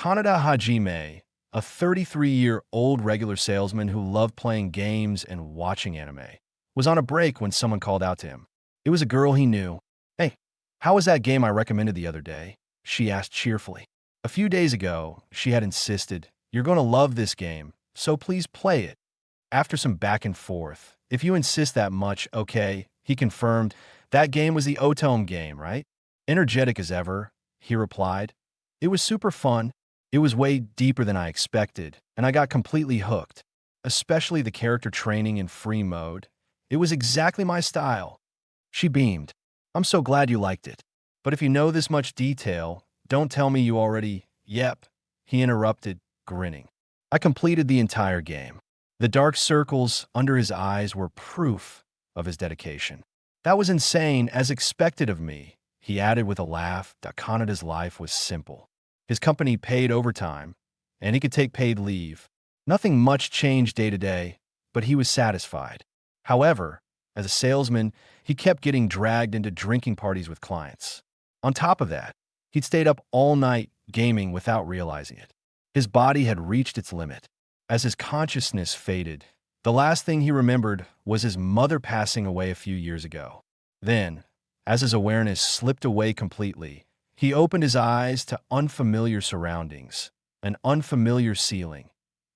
Kaneda Hajime, a 33-year-old regular salesman who loved playing games and watching anime, was on a break when someone called out to him. It was a girl he knew. "Hey, how was that game I recommended the other day?" she asked cheerfully. A few days ago, she had insisted, "You're going to love this game, so please play it." After some back and forth, "If you insist that much, okay," he confirmed. "That game was the Otome game, right?" Energetic as ever, he replied. "It was super fun. It was way deeper than I expected, and I got completely hooked. Especially the character training in free mode. It was exactly my style." She beamed. "I'm so glad you liked it. But if you know this much detail, don't tell me you already—" "Yep," he interrupted, grinning. "I completed the entire game." The dark circles under his eyes were proof of his dedication. "That was insane, as expected of me," he added with a laugh. Kaneda's life was simple. His company paid overtime, and he could take paid leave. Nothing much changed day to day, but he was satisfied. However, as a salesman, he kept getting dragged into drinking parties with clients. On top of that, he'd stayed up all night gaming without realizing it. His body had reached its limit. As his consciousness faded, the last thing he remembered was his mother passing away a few years ago. Then, as his awareness slipped away completely, he opened his eyes to unfamiliar surroundings, an unfamiliar ceiling.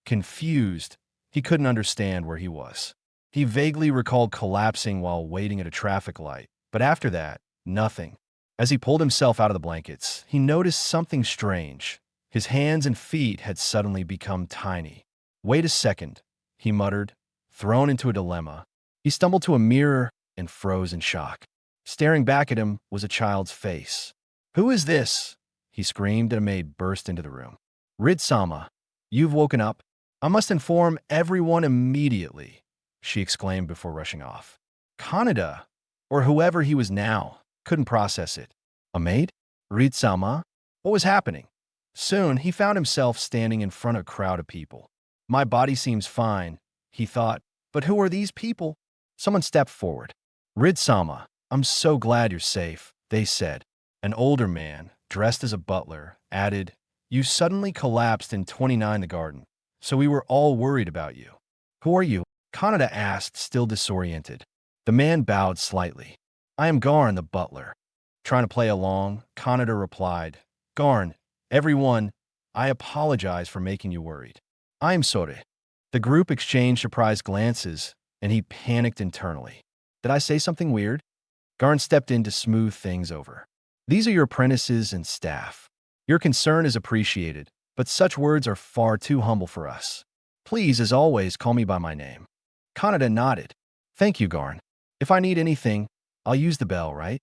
Confused, he couldn't understand where he was. He vaguely recalled collapsing while waiting at a traffic light, but after that, nothing. As he pulled himself out of the blankets, he noticed something strange. His hands and feet had suddenly become tiny. "Wait a second," he muttered, thrown into a dilemma. He stumbled to a mirror and froze in shock. Staring back at him was a child's face. "Who is this?" he screamed, and a maid burst into the room. "Rid-sama, you've woken up. I must inform everyone immediately," she exclaimed before rushing off. Kaneda, or whoever he was now, couldn't process it. A maid? Rid-sama? What was happening? Soon, he found himself standing in front of a crowd of people. "My body seems fine," he thought, "but who are these people?" Someone stepped forward. "Rid-sama, I'm so glad you're safe," they said. An older man, dressed as a butler, added, "You suddenly collapsed in 29 the garden, so we were all worried about you." "Who are you?" Kaneda asked, still disoriented. The man bowed slightly. "I am Garn, the butler." Trying to play along, Kaneda replied, "Garn, everyone, I apologize for making you worried. I am sorry." The group exchanged surprised glances, and he panicked internally. "Did I say something weird?" Garn stepped in to smooth things over. "These are your apprentices and staff. Your concern is appreciated, but such words are far too humble for us. Please, as always, call me by my name." Kaneda nodded. "Thank you, Garn. If I need anything, I'll use the bell, right?"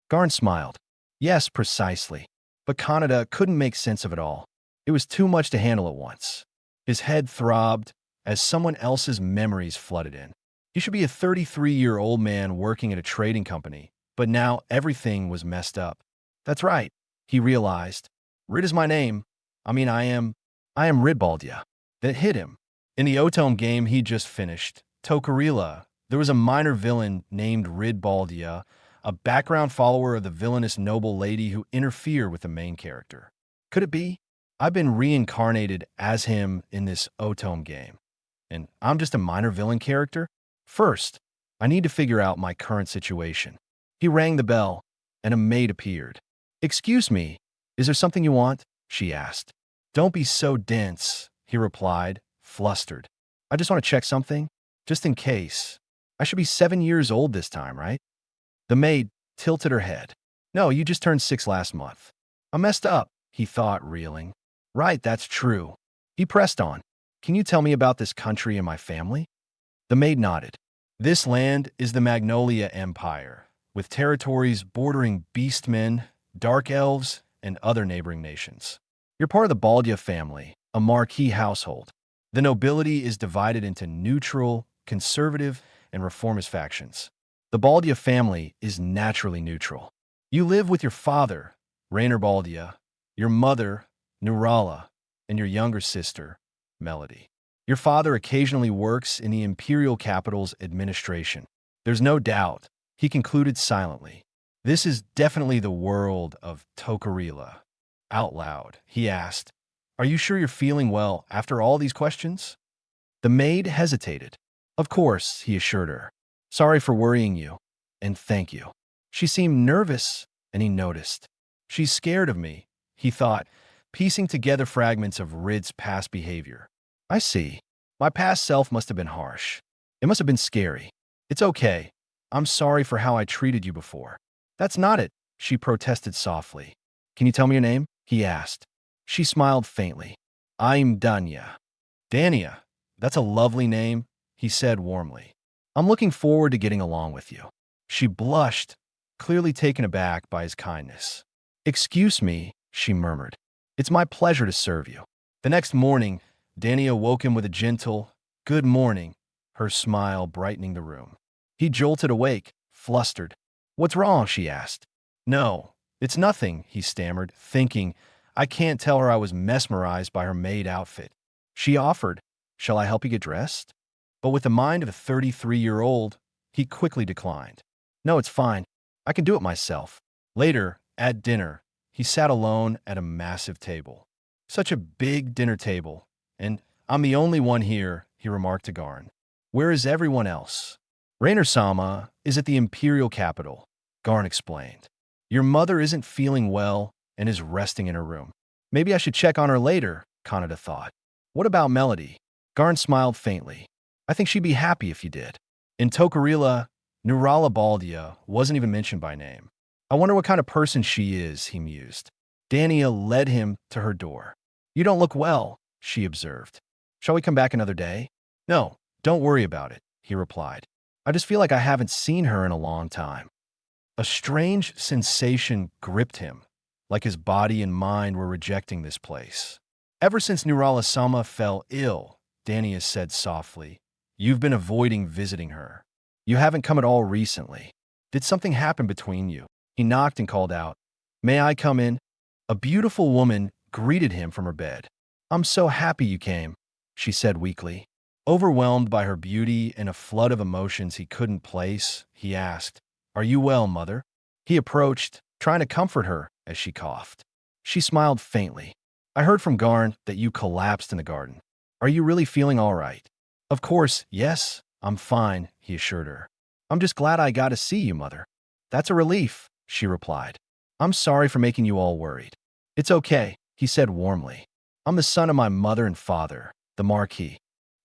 Garn smiled. "Yes, precisely." But Kaneda couldn't make sense of it all. It was too much to handle at once. His head throbbed as someone else's memories flooded in. He should be a 33-year-old man working at a trading company, but now everything was messed up. "That's right," he realized. "Rid is my name. I am Ridbaldia." That hit him. In the Otome game he just finished, Tokurila, there was a minor villain named Ridbaldia, a background follower of the villainous noble lady who interfered with the main character. Could it be? I've been reincarnated as him in this Otome game, and I'm just a minor villain character? First, I need to figure out my current situation. He rang the bell, and a maid appeared. "Excuse me, is there something you want?" she asked. "Don't be so dense," he replied, flustered. "I just want to check something, just in case. I should be 7 years old this time, right?" The maid tilted her head. "No, you just turned 6 last month." "I messed up," he thought, reeling. "Right, that's true." He pressed on. "Can you tell me about this country and my family?" The maid nodded. "This land is the Magnolia Empire, with territories bordering beastmen, dark elves, and other neighboring nations. You're part of the Baldia family, a Marque household. The nobility is divided into neutral, conservative, and reformist factions. The Baldia family is naturally neutral. You live with your father, Rainer Baldia, your mother, Nurala, and your younger sister, Melody. Your father occasionally works in the imperial capital's administration. There's no doubt," he concluded silently. "This is definitely the world of Tokurila." Out loud, he asked, Are you sure you're feeling well after all these questions? The maid hesitated. Of course, he assured her. Sorry for worrying you, and thank you. She seemed nervous, and he noticed. She's scared of me, he thought, piecing together fragments of Rid's past behavior. I see. My past self must have been harsh. It must have been scary. It's okay. I'm sorry for how I treated you before. That's not it, she protested softly. Can you tell me your name? He asked. She smiled faintly. I'm Danya. Dania, that's a lovely name, he said warmly. I'm looking forward to getting along with you. She blushed, clearly taken aback by his kindness. Excuse me, she murmured. It's my pleasure to serve you. The next morning, Dania woke him with a gentle, good morning, her smile brightening the room. He jolted awake, flustered. What's wrong? She asked. No, it's nothing, he stammered, thinking, I can't tell her I was mesmerized by her maid outfit. She offered, shall I help you get dressed? But with the mind of a 33-year-old, he quickly declined. No, it's fine. I can do it myself. Later, at dinner, he sat alone at a massive table. Such a big dinner table, and I'm the only one here, he remarked to Garn. Where is everyone else? Rainer-sama is at the imperial capital, Garn explained. Your mother isn't feeling well and is resting in her room. Maybe I should check on her later, Kaneda thought. What about Melody? Garn smiled faintly. I think she'd be happy if you did. In Tokarila, Nurala Baldia wasn't even mentioned by name. I wonder what kind of person she is, he mused. Dania led him to her door. You don't look well, she observed. Shall we come back another day? No, don't worry about it, he replied. I just feel like I haven't seen her in a long time. A strange sensation gripped him, like his body and mind were rejecting this place. Ever since Nurala-sama fell ill, Dania said softly, you've been avoiding visiting her. You haven't come at all recently. Did something happen between you? He knocked and called out, May I come in? A beautiful woman greeted him from her bed. I'm so happy you came, she said weakly. Overwhelmed by her beauty and a flood of emotions he couldn't place, he asked, Are you well, mother? He approached, trying to comfort her as she coughed. She smiled faintly. I heard from Garn that you collapsed in the garden. Are you really feeling all right? Of course, yes, I'm fine, he assured her. I'm just glad I got to see you, mother. That's a relief, she replied. I'm sorry for making you all worried. It's okay, he said warmly. I'm the son of my mother and father, the Marque.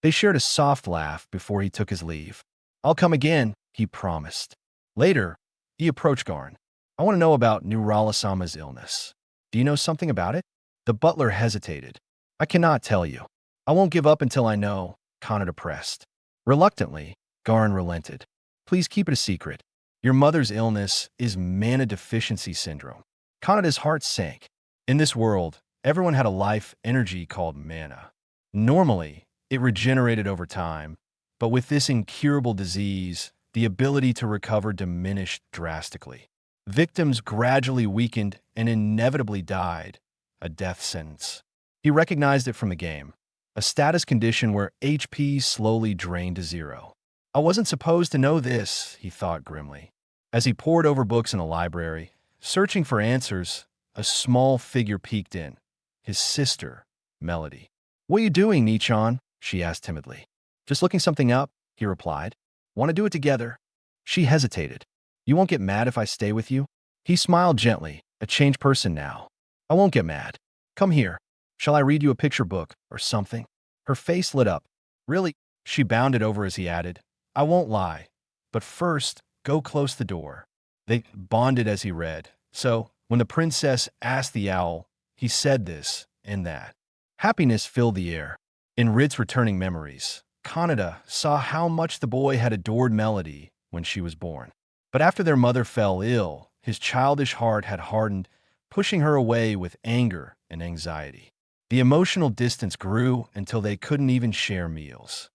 They shared a soft laugh before he took his leave. I'll come again, he promised. Later, he approached Garn. I want to know about Nurala-sama's illness. Do you know something about it? The butler hesitated. I cannot tell you. I won't give up until I know, Kaneda pressed. Reluctantly, Garn relented. Please keep it a secret. Your mother's illness is mana deficiency syndrome. Kaneda's heart sank. In this world, everyone had a life energy called mana. Normally, it regenerated over time, but with this incurable disease, the ability to recover diminished drastically. Victims gradually weakened and inevitably died, a death sentence. He recognized it from the game, a status condition where HP slowly drained to zero. I wasn't supposed to know this, he thought grimly. As he pored over books in a library, searching for answers, a small figure peeked in. His sister, Melody. What are you doing, Nichan? She asked timidly. Just looking something up, he replied. Want to do it together? She hesitated. You won't get mad if I stay with you? He smiled gently, a changed person now. I won't get mad. Come here. Shall I read you a picture book or something? Her face lit up. Really? She bounded over as he added. I won't lie. But first, go close the door. They bonded as he read. So, when the princess asked the owl, he said this and that. Happiness filled the air. In Rid's returning memories, Kaneda saw how much the boy had adored Melody when she was born. But after their mother fell ill, his childish heart had hardened, pushing her away with anger and anxiety. The emotional distance grew until they couldn't even share meals.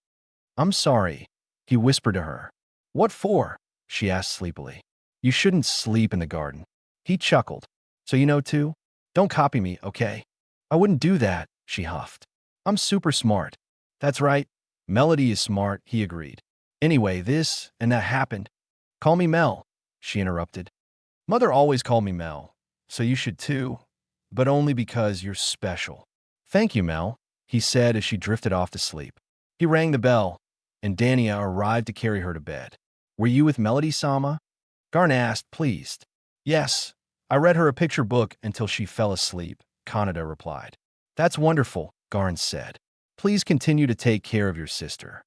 I'm sorry, he whispered to her. What for? She asked sleepily. You shouldn't sleep in the garden. He chuckled. So you know too? Don't copy me, okay? I wouldn't do that, she huffed. I'm super smart. That's right. Melody is smart, he agreed. Anyway, this and that happened. Call me Mel, she interrupted. Mother always called me Mel, so you should too, but only because you're special. Thank you, Mel, he said as she drifted off to sleep. He rang the bell, and Dania arrived to carry her to bed. Were you with Melody-sama? Garn asked, pleased. Yes, I read her a picture book until she fell asleep, Kaneda replied. That's wonderful, Garn said. Please continue to take care of your sister.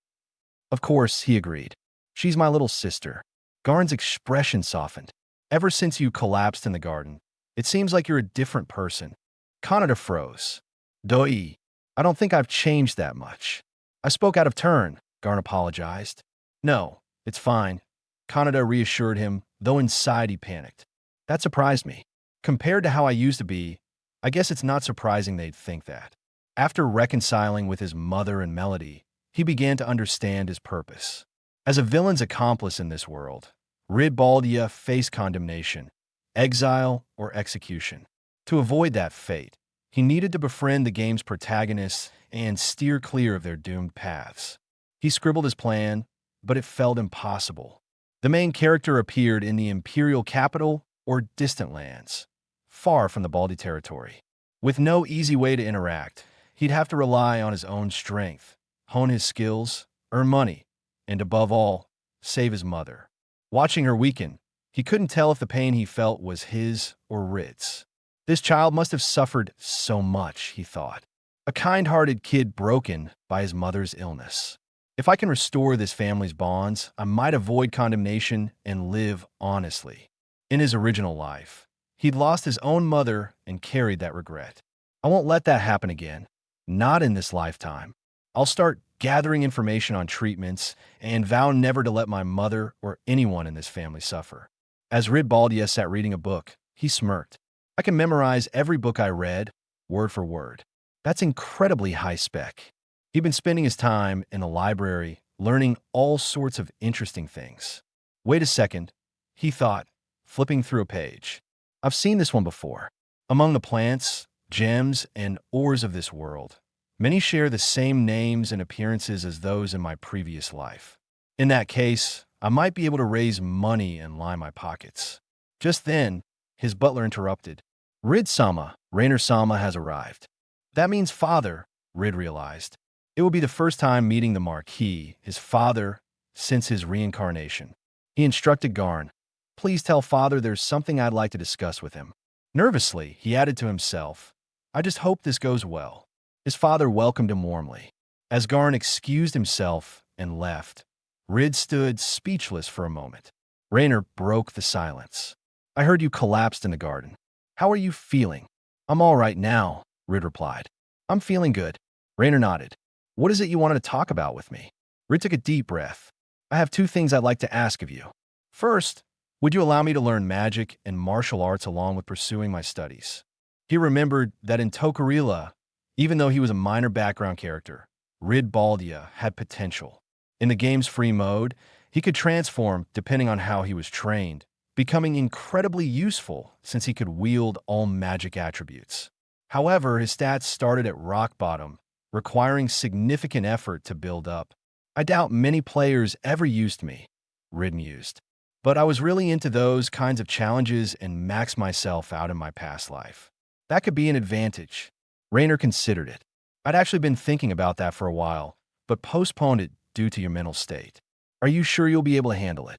Of course, he agreed. She's my little sister. Garn's expression softened. Ever since you collapsed in the garden, it seems like you're a different person. Kaneda froze. Doi, I don't think I've changed that much. I spoke out of turn, Garn apologized. No, it's fine. Kaneda reassured him, though inside he panicked. That surprised me. Compared to how I used to be, I guess it's not surprising they'd think that. After reconciling with his mother and Melody, he began to understand his purpose. As a villain's accomplice in this world, Ridbaldia faced condemnation, exile, or execution. To avoid that fate, he needed to befriend the game's protagonists and steer clear of their doomed paths. He scribbled his plan, but it felt impossible. The main character appeared in the Imperial capital or distant lands, far from the Baldi territory. With no easy way to interact, he'd have to rely on his own strength, hone his skills, earn money, and above all, save his mother. Watching her weaken, he couldn't tell if the pain he felt was his or Rit's. This child must have suffered so much, he thought. A kind-hearted kid broken by his mother's illness. If I can restore this family's bonds, I might avoid condemnation and live honestly. In his original life, he'd lost his own mother and carried that regret. I won't let that happen again. Not in this lifetime. I'll start gathering information on treatments and vow never to let my mother or anyone in this family suffer. As Ridbaldia sat reading a book, he smirked. I can memorize every book I read, word for word. That's incredibly high spec. He'd been spending his time in the library, learning all sorts of interesting things. Wait a second, he thought, flipping through a page. I've seen this one before. Among the plants, gems, and ores of this world, many share the same names and appearances as those in my previous life. In that case, I might be able to raise money and line my pockets. Just then, his butler interrupted. Rid-sama, Rainer-sama has arrived. That means father, Rid realized. It will be the first time meeting the Marquis, his father, since his reincarnation. He instructed Garn, please tell father there's something I'd like to discuss with him. Nervously, he added to himself, I just hope this goes well. His father welcomed him warmly. As Garn excused himself and left, Rid stood speechless for a moment. Rainer broke the silence. I heard you collapsed in the garden. How are you feeling? I'm all right now, Rid replied. I'm feeling good. Rainer nodded. What is it you wanted to talk about with me? Rid took a deep breath. I have two things I'd like to ask of you. First, would you allow me to learn magic and martial arts along with pursuing my studies? He remembered that in Tokarila, even though he was a minor background character, Ridbaldia had potential. In the game's free mode, he could transform depending on how he was trained, becoming incredibly useful since he could wield all magic attributes. However, his stats started at rock bottom, requiring significant effort to build up. I doubt many players ever used me, Rid mused. But I was really into those kinds of challenges and maxed myself out in my past life. That could be an advantage. Rainer considered it. I'd actually been thinking about that for a while, but postponed it due to your mental state. Are you sure you'll be able to handle it?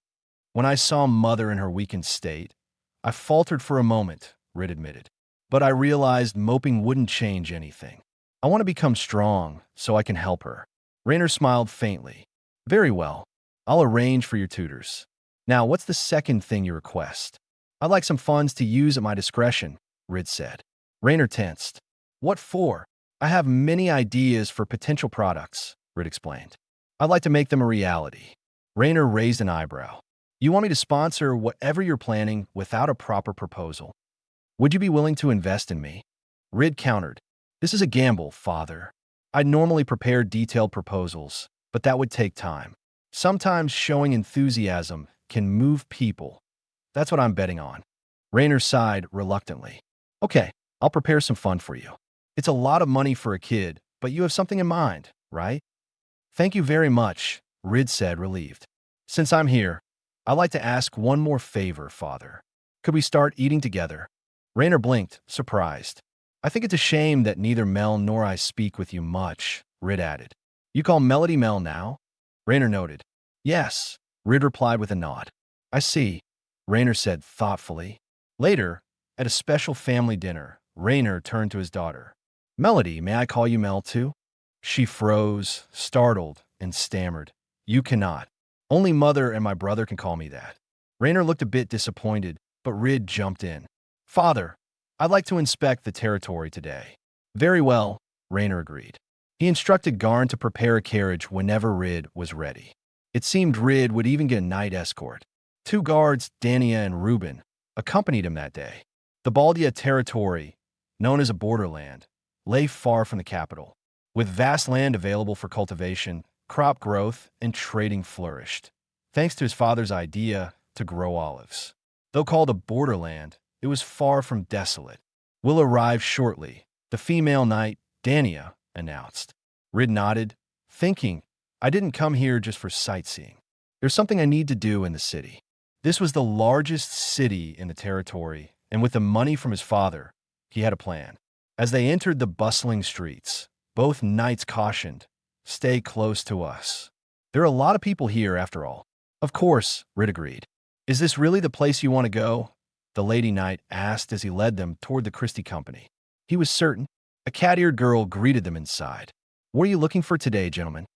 When I saw Mother in her weakened state, I faltered for a moment, Rid admitted. But I realized moping wouldn't change anything. I want to become strong so I can help her. Rainer smiled faintly. Very well. I'll arrange for your tutors. Now, what's the second thing you request? I'd like some funds to use at my discretion, Rid said. Rainer tensed. What for? I have many ideas for potential products, Rid explained. I'd like to make them a reality. Rainer raised an eyebrow. You want me to sponsor whatever you're planning without a proper proposal? Would you be willing to invest in me? Rid countered. This is a gamble, father. I'd normally prepare detailed proposals, but that would take time. Sometimes showing enthusiasm can move people. That's what I'm betting on. Rainer sighed reluctantly. Okay, I'll prepare some fun for you. It's a lot of money for a kid, but you have something in mind, right? Thank you very much, Rid said, relieved. Since I'm here, I'd like to ask one more favor, father. Could we start eating together? Rainer blinked, surprised. I think it's a shame that neither Mel nor I speak with you much, Rid added. You call Melody Mel now? Raynor noted. Yes, Rid replied with a nod. I see, Raynor said thoughtfully. Later, at a special family dinner, Raynor turned to his daughter. Melody, may I call you Mel too? She froze, startled, and stammered. You cannot. Only mother and my brother can call me that. Raynor looked a bit disappointed, but Rid jumped in. Father, I'd like to inspect the territory today. Very well, Raynor agreed. He instructed Garn to prepare a carriage whenever Rid was ready. It seemed Rid would even get a night escort. 2 guards, Dania and Reuben, accompanied him that day. The Baldia territory, known as a borderland, lay far from the capital. With vast land available for cultivation, crop growth, and trading flourished, thanks to his father's idea to grow olives. Though called a borderland, it was far from desolate. We'll arrive shortly, the female knight, Dania, announced. Rid nodded, thinking, I didn't come here just for sightseeing. There's something I need to do in the city. This was the largest city in the territory, and with the money from his father, he had a plan. As they entered the bustling streets, both knights cautioned, stay close to us. There are a lot of people here, after all. Of course, Rid agreed. Is this really the place you want to go? The lady knight asked as he led them toward the Christie Company. He was certain. A cat-eared girl greeted them inside. What are you looking for today, gentlemen?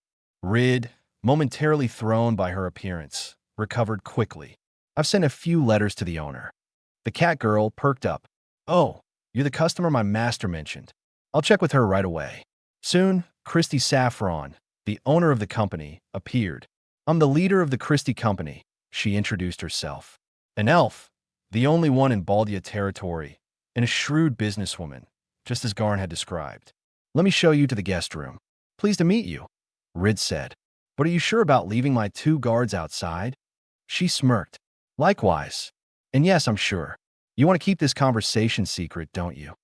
Rid, momentarily thrown by her appearance, recovered quickly. I've sent a few letters to the owner. The cat girl perked up. Oh, you're the customer my master mentioned. I'll check with her right away. Soon, Christie Saffron, the owner of the company, appeared. I'm the leader of the Christie Company, she introduced herself. An elf, the only one in Baldia territory, and a shrewd businesswoman, just as Garn had described. Let me show you to the guest room. Pleased to meet you, Rid said. But are you sure about leaving my 2 guards outside? She smirked. Likewise. And yes, I'm sure. You want to keep this conversation secret, don't you?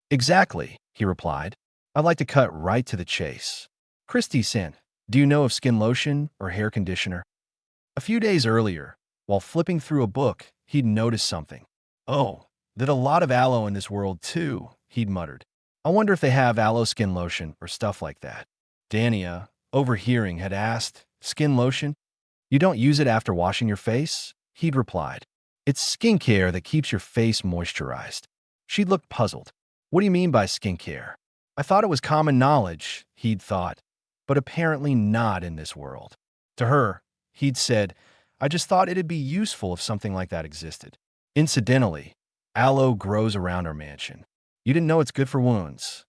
Exactly, he replied. I'd like to cut right to the chase. Christie-san, do you know of skin lotion or hair conditioner? A few days earlier, while flipping through a book, he'd noticed something. Oh, there's a lot of aloe in this world too, he'd muttered. I wonder if they have aloe skin lotion or stuff like that. Dania, overhearing, had asked, Skin lotion? You don't use it after washing your face? He'd replied. It's skincare that keeps your face moisturized. She looked puzzled. What do you mean by skincare? I thought it was common knowledge, he'd thought, but apparently not in this world. To her, he'd said, I just thought it'd be useful if something like that existed. Incidentally, aloe grows around our mansion. You didn't know it's good for wounds.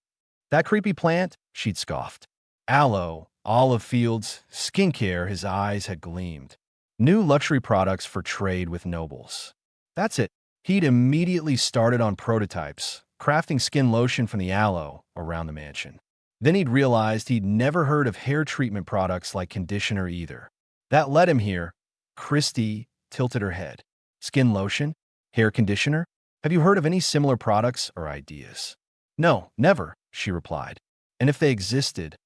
That creepy plant? She'd scoffed. Aloe, olive fields, skincare, his eyes had gleamed. New luxury products for trade with nobles. That's it. He'd immediately started on prototypes, crafting skin lotion from the aloe around the mansion. Then he'd realized he'd never heard of hair treatment products like conditioner either. That led him here. Christie tilted her head. Skin lotion? Hair conditioner? Have you heard of any similar products or ideas? No, never, she replied. And if they existed,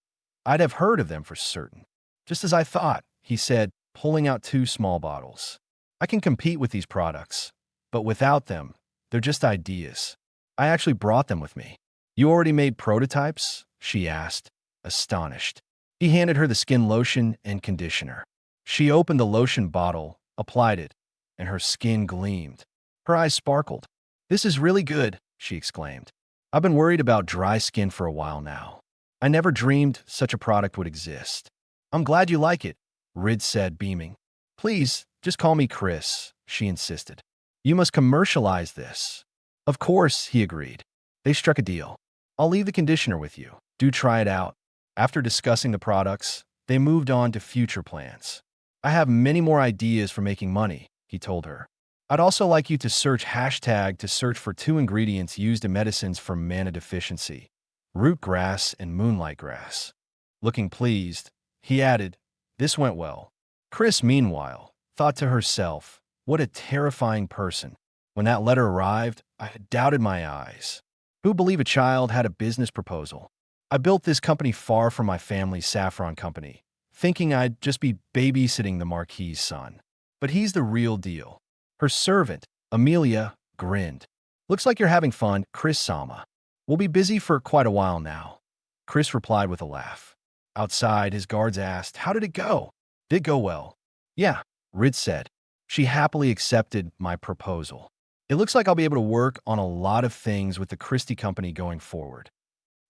I'd have heard of them for certain. Just as I thought, he said, pulling out 2 small bottles. I can compete with these products, but without them, they're just ideas. I actually brought them with me. You already made prototypes? She asked, astonished. He handed her the skin lotion and conditioner. She opened the lotion bottle, applied it, and her skin gleamed. Her eyes sparkled. This is really good, she exclaimed. I've been worried about dry skin for a while now. I never dreamed such a product would exist. I'm glad you like it, Rid said, beaming. Please, just call me Chris, she insisted. You must commercialize this. Of course, he agreed. They struck a deal. I'll leave the conditioner with you. Do try it out. After discussing the products, they moved on to future plans. I have many more ideas for making money, he told her. I'd also like you to search hashtag to search for 2 ingredients used in medicines for mana deficiency, root grass and moonlight grass. Looking pleased, he added, this went well. Chris, meanwhile, thought to herself, what a terrifying person. When that letter arrived, I had doubted my eyes. Who'd believe a child had a business proposal? I built this company far from my family's saffron company, thinking I'd just be babysitting the Marquis's son. But he's the real deal. Her servant, Amelia, grinned. Looks like you're having fun, Chris Sama. We'll be busy for quite a while now, Chris replied with a laugh. Outside, his guards asked, how did it go? Did it go well? Yeah, Rid said. She happily accepted my proposal. It looks like I'll be able to work on a lot of things with the Christie Company going forward.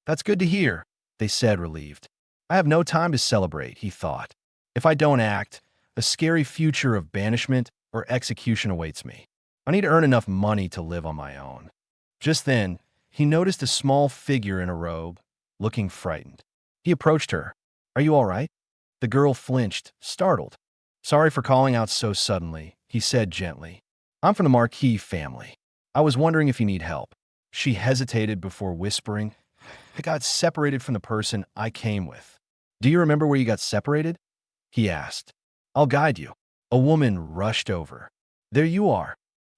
That's good to hear, they said, relieved. I have no time to celebrate, he thought. If I don't act, a scary future of banishment or execution awaits me. I need to earn enough money to live on my own. Just then, he noticed a small figure in a robe, looking frightened. He approached her. Are you all right? The girl flinched, startled. Sorry for calling out so suddenly, he said gently. I'm from the Marque family. I was wondering if you need help. She hesitated before whispering, I got separated from the person I came with. Do you remember where you got separated? He asked. I'll guide you. A woman rushed over. There you are.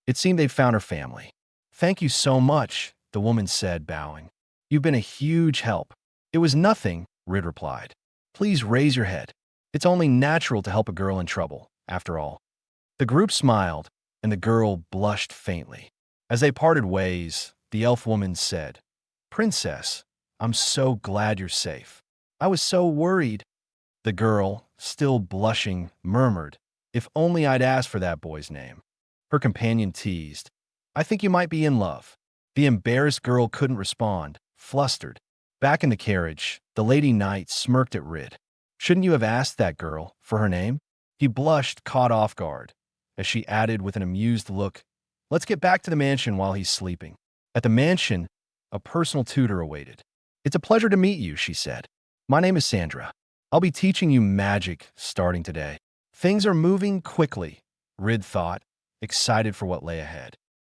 It seemed they'd found her family. Thank you so much, the woman said, bowing. You've been a huge help. It was nothing, Rid replied. Please raise your head. It's only natural to help a girl in trouble, after all. The group smiled, and the girl blushed faintly. As they parted ways, the elf woman said, Princess, I'm so glad you're safe. I was so worried. The girl, still blushing, murmured, If only I'd asked for that boy's name. Her companion teased, I think you might be in love. The embarrassed girl couldn't respond, flustered. Back in the carriage, the lady knight smirked at Rid. Shouldn't you have asked that girl for her name? He blushed, caught off guard, as she added with an amused look, Let's get back to the mansion while he's sleeping. At the mansion, a personal tutor awaited. It's a pleasure to meet you, she said. My name is Sandra. I'll be teaching you magic starting today. Things are moving quickly, Rid thought, excited for what lay ahead.